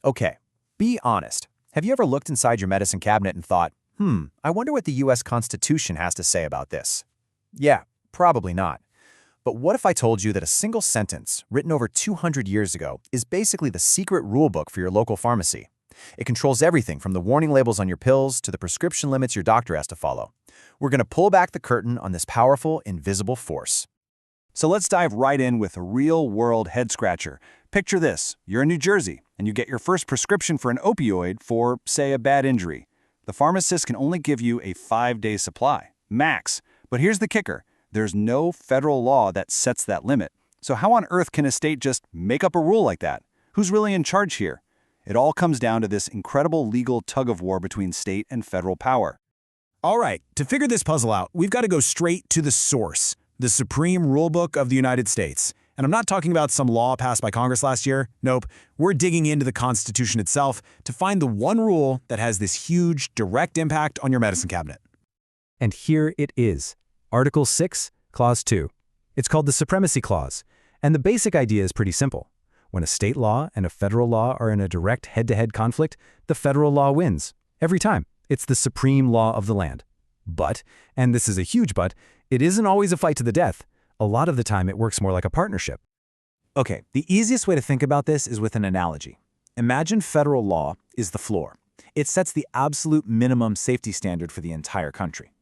Okay, be honest. Have you ever looked inside your medicine cabinet and thought, I wonder what the US Constitution has to say about this? Yeah, probably not. But what if I told you that a single sentence, written over 200 years ago, is basically the secret rulebook for your local pharmacy? It controls everything from the warning labels on your pills to the prescription limits your doctor has to follow. We're going to pull back the curtain on this powerful, invisible force. So let's dive right in with a real-world head-scratcher. Picture this. You're in New Jersey, and you get your first prescription for an opioid for, say, a bad injury. The pharmacist can only give you a 5-day supply, max. But here's the kicker. There's no federal law that sets that limit. So how on earth can a state just make up a rule like that? Who's really in charge here? It all comes down to this incredible legal tug-of-war between state and federal power. All right, to figure this puzzle out, we've got to go straight to the source, the Supreme Rulebook of the United States. And I'm not talking about some law passed by Congress last year. Nope, we're digging into the Constitution itself to find the one rule that has this huge, direct impact on your medicine cabinet. And here it is, Article 6, Clause 2. It's called the Supremacy Clause, and the basic idea is pretty simple. When a state law and a federal law are in a direct head-to-head conflict, the federal law wins. Every time. It's the supreme law of the land. But, and this is a huge but, it isn't always a fight to the death. A lot of the time it works more like a partnership. Okay, the easiest way to think about this is with an analogy. Imagine federal law is the floor. It sets the absolute minimum safety standard for the entire country.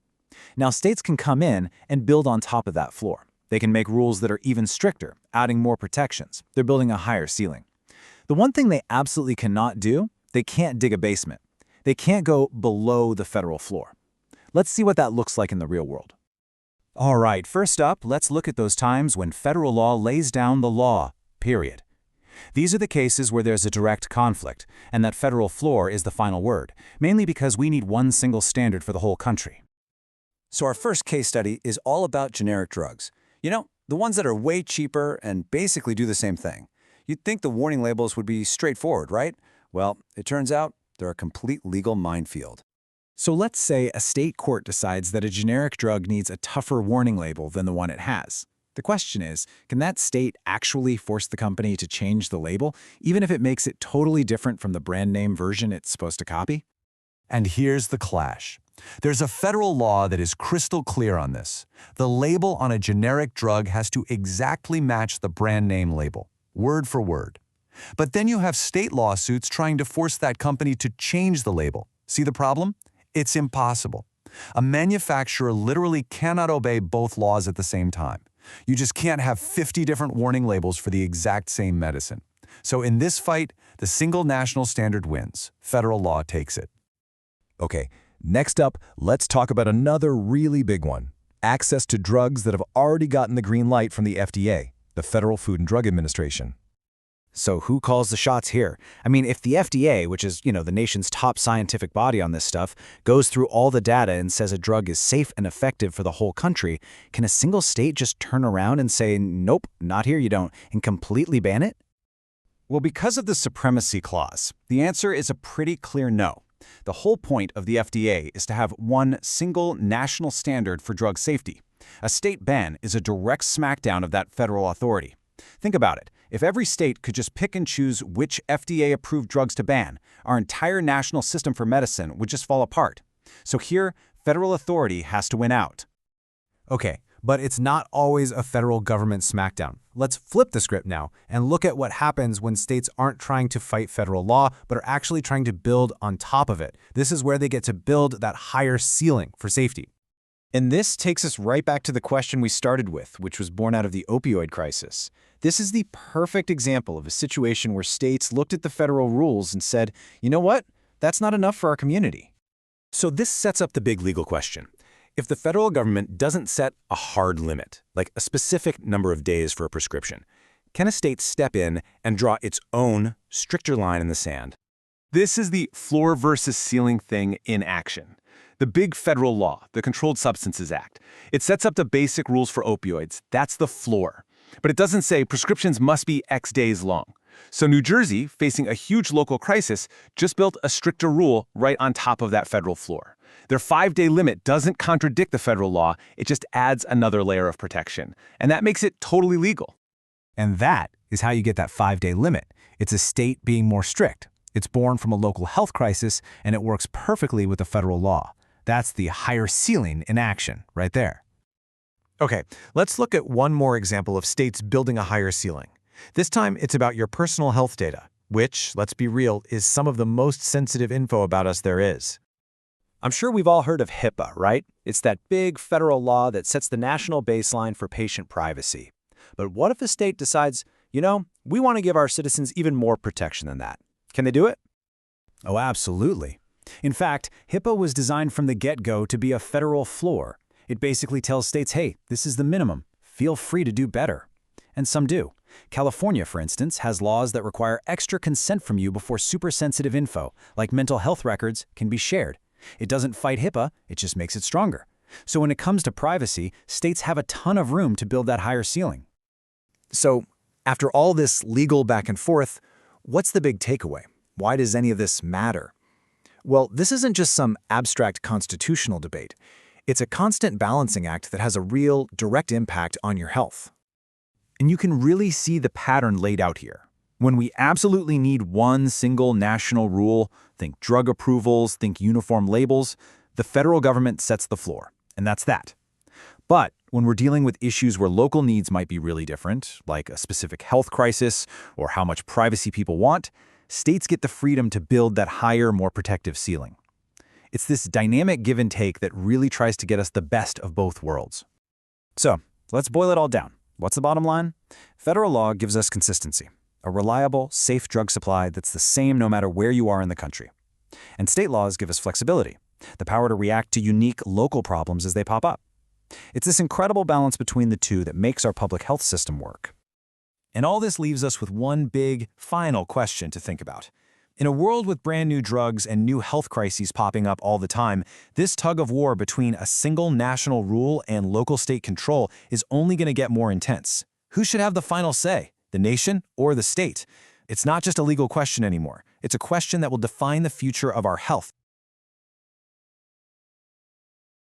Now, states can come in and build on top of that floor. They can make rules that are even stricter, adding more protections. They're building a higher ceiling. The one thing they absolutely cannot do, they can't dig a basement. They can't go below the federal floor. Let's see what that looks like in the real world. All right, first up, let's look at those times when federal law lays down the law, period. These are the cases where there's a direct conflict, and that federal floor is the final word, mainly because we need one single standard for the whole country. So our first case study is all about generic drugs. You know, the ones that are way cheaper and basically do the same thing. You'd think the warning labels would be straightforward, right? Well, it turns out they're a complete legal minefield. So let's say a state court decides that a generic drug needs a tougher warning label than the one it has. The question is, can that state actually force the company to change the label, even if it makes it totally different from the brand name version it's supposed to copy? And here's the clash. There's a federal law that is crystal clear on this. The label on a generic drug has to exactly match the brand name label, word for word. But then you have state lawsuits trying to force that company to change the label. See the problem? It's impossible. A manufacturer literally cannot obey both laws at the same time. You just can't have 50 different warning labels for the exact same medicine. So in this fight, the single national standard wins. Federal law takes it. Okay, next up, let's talk about another really big one. Access to drugs that have already gotten the green light from the FDA, the Federal Food and Drug Administration. So who calls the shots here? I mean, if the FDA, which is, the nation's top scientific body on this stuff, goes through all the data and says a drug is safe and effective for the whole country, can a single state just turn around and say, nope, not here you don't, and completely ban it? Well, because of the Supremacy Clause, the answer is a pretty clear no. The whole point of the FDA is to have one single national standard for drug safety. A state ban is a direct smackdown of that federal authority. Think about it. If every state could just pick and choose which FDA-approved drugs to ban, our entire national system for medicine would just fall apart. So here, federal authority has to win out. Okay, but it's not always a federal government smackdown. Let's flip the script now and look at what happens when states aren't trying to fight federal law, but are actually trying to build on top of it. This is where they get to build that higher ceiling for safety. And this takes us right back to the question we started with, which was born out of the opioid crisis. This is the perfect example of a situation where states looked at the federal rules and said, you know what? That's not enough for our community. So this sets up the big legal question. If the federal government doesn't set a hard limit, like a specific number of days for a prescription, can a state step in and draw its own stricter line in the sand? This is the floor versus ceiling thing in action. The big federal law, the Controlled Substances Act, it sets up the basic rules for opioids. That's the floor. But it doesn't say prescriptions must be X days long. So New Jersey, facing a huge local crisis, just built a stricter rule right on top of that federal floor. Their 5-day limit doesn't contradict the federal law, it just adds another layer of protection. And that makes it totally legal. And that is how you get that 5-day limit. It's a state being more strict. It's born from a local health crisis, and it works perfectly with the federal law. That's the higher ceiling in action, right there. Okay, let's look at one more example of states building a higher ceiling. This time, it's about your personal health data, which, let's be real, is some of the most sensitive info about us there is. I'm sure we've all heard of HIPAA, right? It's that big federal law that sets the national baseline for patient privacy. But what if a state decides, we want to give our citizens even more protection than that? Can they do it? Oh, absolutely. In fact, HIPAA was designed from the get-go to be a federal floor. It basically tells states, hey, this is the minimum. Feel free to do better. And some do. California, for instance, has laws that require extra consent from you before super-sensitive info, like mental health records, can be shared. It doesn't fight HIPAA, it just makes it stronger. So when it comes to privacy, states have a ton of room to build that higher ceiling. So, after all this legal back and forth, what's the big takeaway? Why does any of this matter? Well, this isn't just some abstract constitutional debate. It's a constant balancing act that has a real, direct impact on your health. And you can really see the pattern laid out here. When we absolutely need one single national rule, think drug approvals, think uniform labels, the federal government sets the floor, and that's that. But when we're dealing with issues where local needs might be really different, like a specific health crisis or how much privacy people want, states get the freedom to build that higher, more protective ceiling. It's this dynamic give and take that really tries to get us the best of both worlds. So, let's boil it all down. What's the bottom line? Federal law gives us consistency, a reliable, safe drug supply that's the same no matter where you are in the country. And state laws give us flexibility, the power to react to unique local problems as they pop up. It's this incredible balance between the two that makes our public health system work. And all this leaves us with one big, final question to think about. In a world with brand new drugs and new health crises popping up all the time, this tug of war between a single national rule and local state control is only going to get more intense. Who should have the final say, the nation or the state? It's not just a legal question anymore. It's a question that will define the future of our health